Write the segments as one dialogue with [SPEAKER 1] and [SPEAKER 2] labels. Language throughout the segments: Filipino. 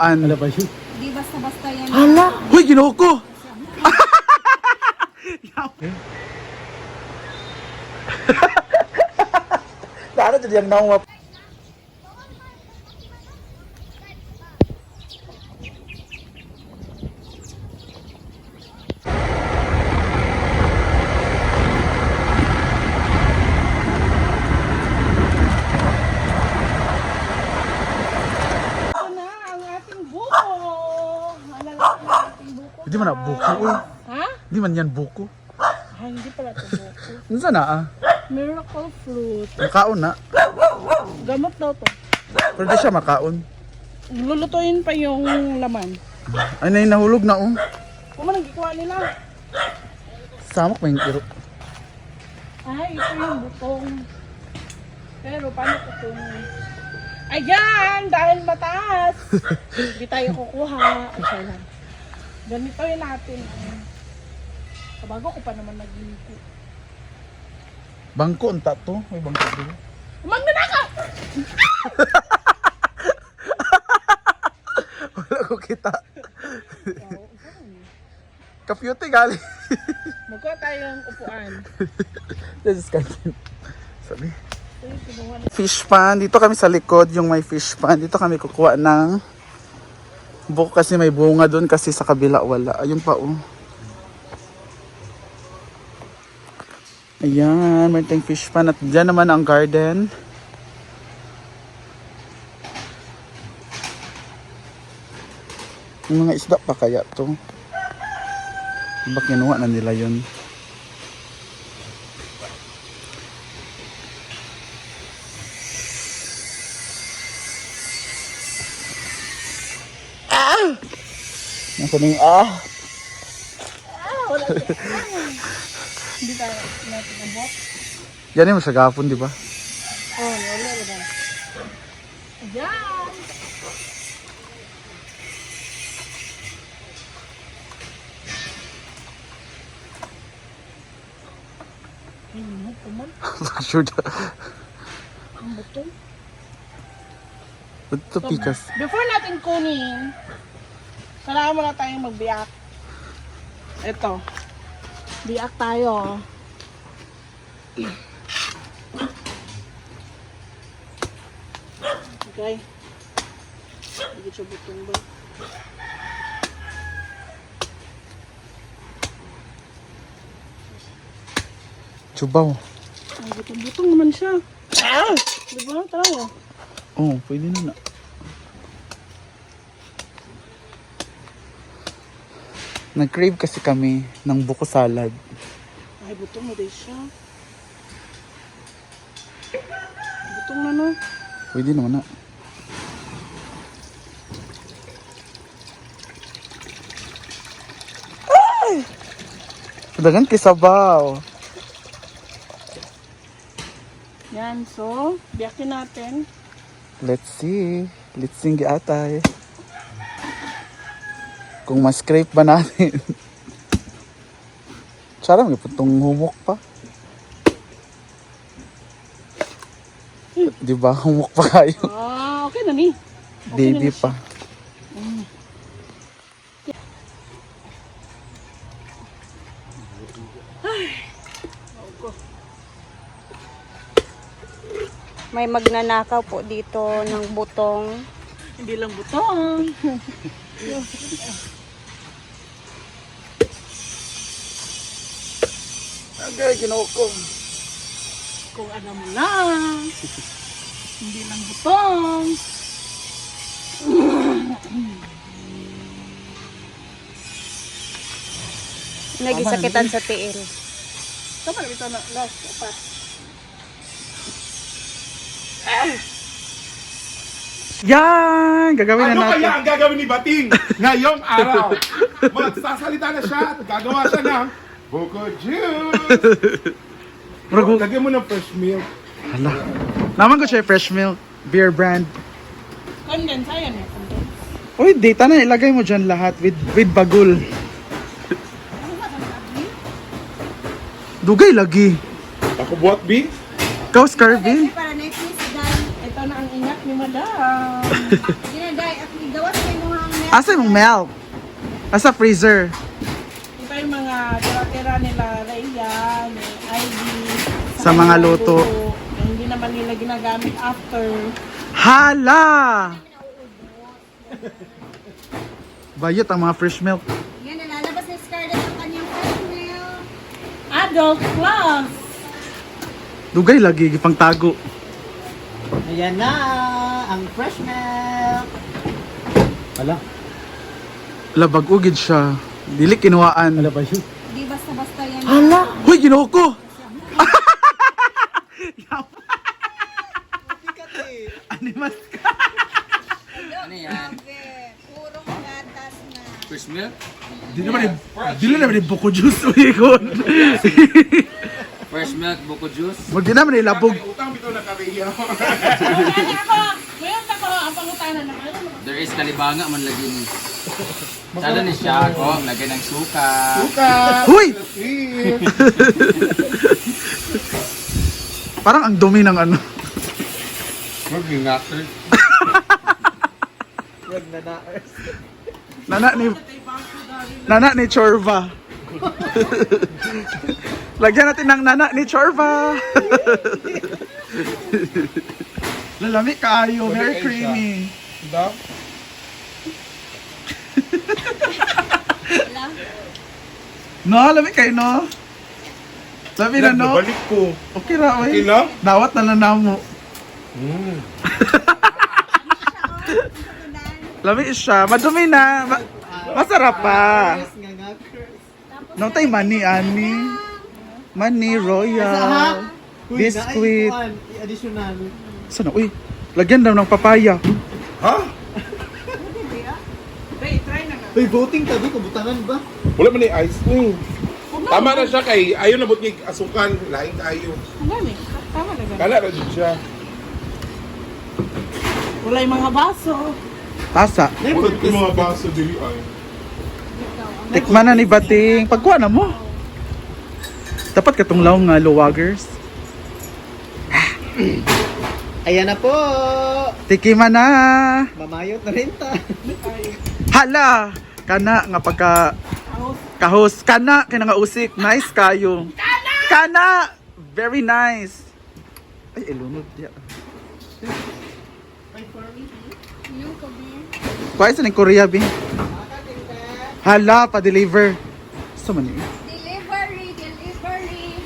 [SPEAKER 1] Ano ba yun?
[SPEAKER 2] Di basta-basta yan.
[SPEAKER 1] Hala! Uy, ginoo ko! Sana jadi yang nawap. Hindi man na buko eh.
[SPEAKER 2] Ha?
[SPEAKER 1] Hindi man yan buko.
[SPEAKER 2] Ay, hindi pala ito buko.
[SPEAKER 1] Ano sana ah?
[SPEAKER 2] Miracle fruit.
[SPEAKER 1] Makaon na.
[SPEAKER 2] Gamot daw to.
[SPEAKER 1] Pero di siya makaon.
[SPEAKER 2] Lulutuin pa yung laman.
[SPEAKER 1] Ay, nahulog na oh.
[SPEAKER 2] Kung man nagkikuha nila.
[SPEAKER 1] Samak may iro.
[SPEAKER 2] Ay, ito yung butong. Pero paano ito itong... Ayan! Dahil mataas! Hindi tayo kukuha. Okay lang. Ganito yun natin. Kabago ko pa naman nagligo.
[SPEAKER 1] Bangko unta to. May bangko dito.
[SPEAKER 2] Magnanakaw!
[SPEAKER 1] Wala ko kita. Kapyute gali.
[SPEAKER 2] Magkuha tayong upuan.
[SPEAKER 1] This is content. Sabi. Fish pan. Dito kami sa likod yung may fish pan. Dito kami kukuha ng buko kasi may bunga doon kasi sa kabila wala. Ayun pa oh. Ayan, may tayong fish pan at dyan naman ang garden. Yung mga isda pa kaya to. Diba kinuha na nila yun? Nasa na yung
[SPEAKER 2] Wala siya. Hindi tayo natin ang bot.
[SPEAKER 1] Yan yung masagapon, di ba?
[SPEAKER 2] Oh, wala ba? Ayan! Ay, mo, kuman.
[SPEAKER 1] Sure da.
[SPEAKER 2] Ang buto.
[SPEAKER 1] Ito pikas.
[SPEAKER 2] Before natin kunin, kailangan muna tayong magbiyak. Ito. Biyak tayo. Okay. Hindi siya butong ba?
[SPEAKER 1] Chubaw.
[SPEAKER 2] Ay, butong-butong naman siya. Ah! Di ba? Tara.
[SPEAKER 1] Oh, pwede na na. Nag-crave kasi kami ng buko salad.
[SPEAKER 2] Ay, butong mo din siya. Butong na no.
[SPEAKER 1] Pwede naman na. Ay! Dagan kisabaw.
[SPEAKER 2] Yan, so, biyakin natin.
[SPEAKER 1] Let's see. Let's sing atay. Kung ma-scrape ba natin. Tsara, may putong humok pa. Di ba? Humok pa kayo.
[SPEAKER 2] Ah, okay na ni.
[SPEAKER 1] Baby pa.
[SPEAKER 3] May magnanakaw po dito ng butong.
[SPEAKER 2] Hindi lang butong.
[SPEAKER 1] Agay, ginukong.
[SPEAKER 2] Kung alam mo lang. Hindi lang butong.
[SPEAKER 3] Nagisakitan sa tiil.
[SPEAKER 2] Saan pa ito na last? Apat.
[SPEAKER 1] Yan! Gagawin na
[SPEAKER 4] Ano
[SPEAKER 1] natin.
[SPEAKER 4] kaya ang gagawin ni Bating ngayong araw? Magsasalita na siya at gagawa siya ng buko juice.
[SPEAKER 1] Bro,
[SPEAKER 4] Lagyan mo ng fresh milk.
[SPEAKER 1] hala. Naman ko siya fresh milk. Beer brand.
[SPEAKER 2] Condense, ayan eh. Condense.
[SPEAKER 1] Uy, data na. Ilagay mo dyan lahat with bagul. Dugay lagi.
[SPEAKER 4] Ako buhat, B?
[SPEAKER 1] Ikaw, Scarvy.
[SPEAKER 3] Para next day, Dan.
[SPEAKER 2] Ito na ang ingat ni Madam.
[SPEAKER 3] Ginaday, at gawas kayo mga
[SPEAKER 1] Asa yung milk? Asa freezer?
[SPEAKER 2] Ito yung mga tira-tira nila, Rhea, ni Ivy.
[SPEAKER 1] Sa mga luto.
[SPEAKER 2] Na hindi naman nila ginagamit after.
[SPEAKER 1] Hala! Bayot ang mga fresh milk.
[SPEAKER 3] Yan, nalalabas ni Scarlett ang kanyang fresh milk.
[SPEAKER 2] Adult Plus!
[SPEAKER 1] Dugay lagi, gipang tago.
[SPEAKER 5] Ayan na, ang fresh milk. Ala,
[SPEAKER 1] Labag ugid siya. Dili kinuhaan.
[SPEAKER 5] ala ba yun?
[SPEAKER 3] Di basta-basta yan.
[SPEAKER 1] Hala! Hoy, ginuho ko! Animas ka.
[SPEAKER 6] Ano yan?
[SPEAKER 3] Grabe, purong gatas na.
[SPEAKER 6] Fresh milk?
[SPEAKER 1] Dili naman yung buko juice. Uykon.
[SPEAKER 6] Fresh milk, buko juice.
[SPEAKER 1] Wag din naman ilabog.
[SPEAKER 4] May utang bitaw na kariya.
[SPEAKER 2] Ngayon ako, ang pangutanan na ano?
[SPEAKER 6] There is kalibanga man lagi ni. Sada ni siya ako, lagay ng suka.
[SPEAKER 4] Suka!
[SPEAKER 1] Hoy!
[SPEAKER 4] Sweet!
[SPEAKER 1] Parang ang dumi ng ano.
[SPEAKER 4] Mag-ingakir.
[SPEAKER 5] Wag na na.
[SPEAKER 1] Nana ni Chorva. Lagyan natin ng nana ni Chorva. Lalami kaayo, very creamy.
[SPEAKER 4] Diba?
[SPEAKER 1] No, lami kayo no. Lami na no.
[SPEAKER 4] Balik ko.
[SPEAKER 1] Okay ra
[SPEAKER 4] Okay
[SPEAKER 1] oy.
[SPEAKER 4] na?
[SPEAKER 1] Dawat na namo. Lami siya, madumi na. Masarap pa.
[SPEAKER 5] Nga nga, Chris.
[SPEAKER 1] No tay mani ani. Mani royal.
[SPEAKER 5] Uy,
[SPEAKER 1] Biscuit.
[SPEAKER 5] naay kuan, i-additional.
[SPEAKER 1] Sana uy, lagyan daw ng papaya.
[SPEAKER 4] Ha?
[SPEAKER 2] Ray, try na nga.
[SPEAKER 5] Uy, voting tabi, kabutangan ba?
[SPEAKER 4] Wala man yung ice cream. Tama na siya kay ayaw na buti asukan. Laing kayo.
[SPEAKER 2] Ano ni? Tama na ganun.
[SPEAKER 4] Kala na dyan siya.
[SPEAKER 2] Wala yung mga baso.
[SPEAKER 1] Tasa.
[SPEAKER 4] Wala yung mga baso dili ay.
[SPEAKER 1] Tikman na ni Bating. Pagkuha na mo. Dapat katunglaw nga luwagers.
[SPEAKER 5] Ayan na po!
[SPEAKER 1] Tikiman na.
[SPEAKER 5] Mamayot na rin ta.
[SPEAKER 1] Hala! Kana nga pagka kahos. Kana! Kaya nga usik. Nice kayo. Kana! Very nice. Ay, ilunod diya. Kuha sa ng Korea, Bing. Hala, pa-deliver. Sa man yun?
[SPEAKER 3] Delivery, delivery.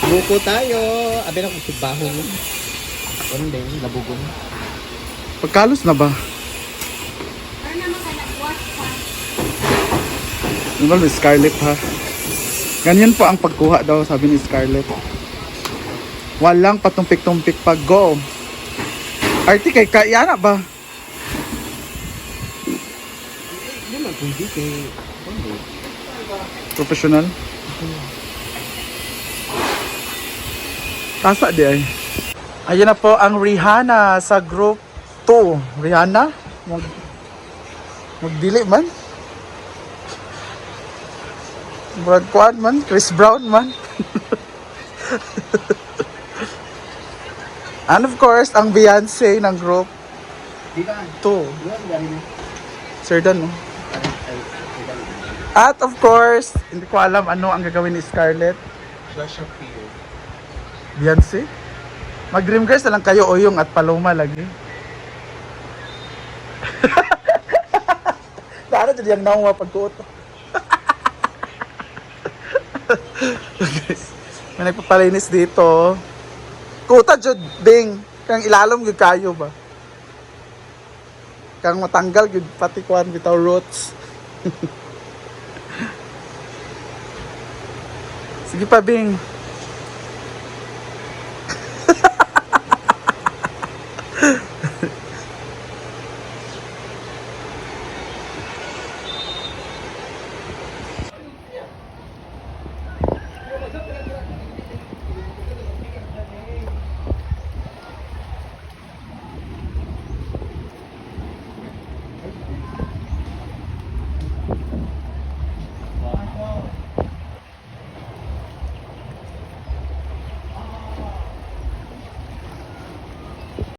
[SPEAKER 5] Buko tayo. Abi na kung subaho mo. Kondeng, labugon.
[SPEAKER 1] Pagkalos na ba?
[SPEAKER 3] Pero naman ka nag-wash pa.
[SPEAKER 1] Diba, Miss Scarlett ha? Ganyan po ang pagkuha daw, sabi ni Scarlett. Walang patumpik-tumpik pag go. Arti kay kaya na ba?
[SPEAKER 5] Hindi man kung di kay...
[SPEAKER 1] Professional? Tasa di ay. Ayan na po ang Rihanna sa group 2. Rihanna? Magdili man? Brad Kwan man? Chris Brown man? And of course, ang Beyonce ng group 2. Sir Dan, no? At of course, hindi ko alam ano ang gagawin ni Scarlett.
[SPEAKER 4] Flash appeal.
[SPEAKER 1] Beyonce? Mag-dream girls na lang kayo, Oyong at Paloma lagi. Sana dyan yung nawa pagkuot. Guys, may nagpapalinis dito. Kuta jud ding, kang ilalom gyud kayo ba? Kang matanggal gyud pati kuan bitaw roots. Sige pa Bing.